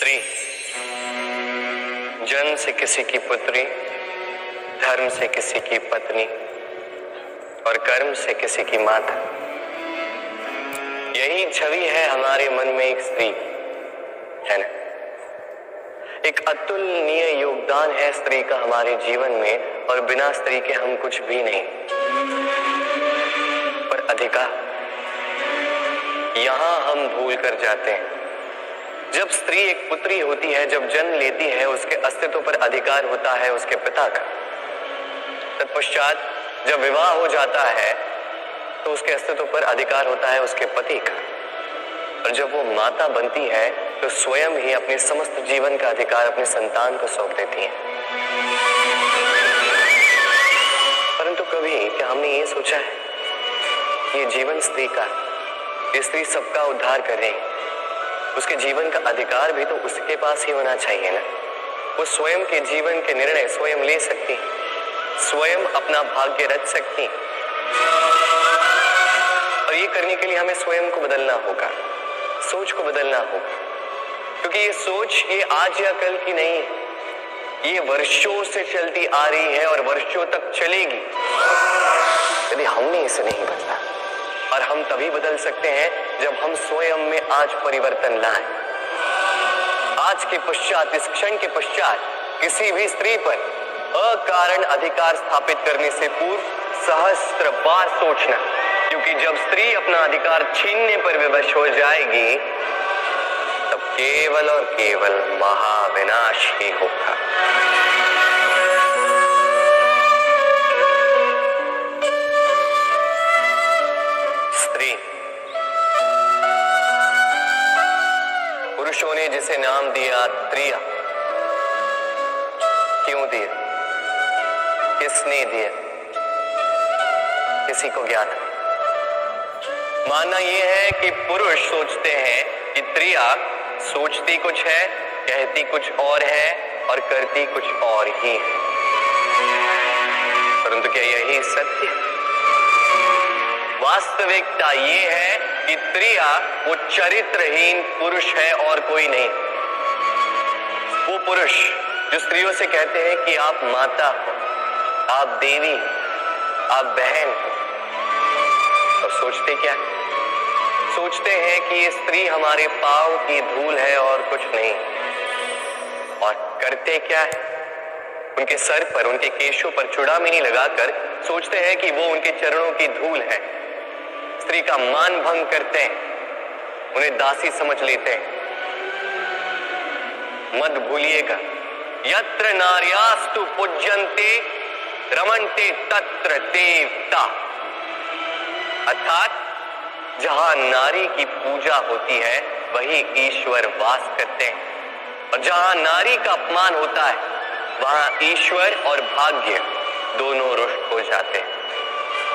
स्त्री जन्म से किसी की पुत्री, धर्म से किसी की पत्नी और कर्म से किसी की माता। यही छवि है हमारे मन में एक स्त्री, है ना। एक अतुलनीय योगदान है स्त्री का हमारे जीवन में, और बिना स्त्री के हम कुछ भी नहीं। पर अधिकार यहां हम भूल कर जाते हैं। जब स्त्री एक पुत्री होती है, जब जन्म लेती है, उसके अस्तित्व पर अधिकार होता है उसके पिता का। तत्पश्चात जब विवाह हो जाता है तो उसके अस्तित्व पर अधिकार होता है उसके पति का। और जब वो माता बनती है तो स्वयं ही अपने समस्त जीवन का अधिकार अपने संतान को सौंप देती है। परंतु कभी क्या हमने ये सोचा है ये जीवन स्त्री का, ये स्त्री सबका उद्धार कर रही है, उसके जीवन का अधिकार भी तो उसके पास ही होना चाहिए ना। वो स्वयं के जीवन के निर्णय स्वयं ले सकती, स्वयं अपना भाग्य रच सकती। और ये करने के लिए हमें स्वयं को बदलना होगा, सोच को बदलना होगा। क्योंकि ये सोच ये आज या कल की नहीं है, ये वर्षों से चलती आ रही है और वर्षों तक चलेगी यदि हमने इसे नहीं बदला। और हम तभी बदल सकते हैं जब हम स्वयं में आज परिवर्तन लाएं। आज के पश्चात, इस क्षण के पश्चात किसी भी स्त्री पर अकारण अधिकार स्थापित करने से पूर्व सहस्त्र बार सोचना। क्योंकि जब स्त्री अपना अधिकार छीनने पर विवश हो जाएगी तब केवल और केवल महाविनाश ही होगा। स्त्री, पुरुषों ने जिसे नाम दिया त्रिया, क्यों दिया, किसने दिया, किसी को ज्ञात है। मानना यह है कि पुरुष सोचते हैं कि त्रिया सोचती कुछ है, कहती कुछ और है और करती कुछ और ही है। परंतु क्या यही सत्य? वास्तविकता ये है कि त्रिया वो चरित्रहीन पुरुष है और कोई नहीं। वो पुरुष जो स्त्रियों से कहते हैं कि आप माता हो, आप देवी, आप बहन हो, और सोचते क्या? सोचते हैं कि ये स्त्री हमारे पांव की धूल है और कुछ नहीं। और करते क्या है? उनके सर पर, उनके केशों पर चूड़ामणि लगाकर सोचते हैं कि वो उनके चरणों की धूल है। स्त्री का मान भंग करते हैं, उन्हें दासी समझ लेते हैं। मत भूलिएगा, यत्र नार्यास्तु पूज्यन्ते रमन्ते तत्र देवता। अर्थात जहां नारी की पूजा होती है वही ईश्वर वास करते हैं। और जहां नारी का अपमान होता है वहां ईश्वर और भाग्य दोनों रुष्ट हो जाते हैं।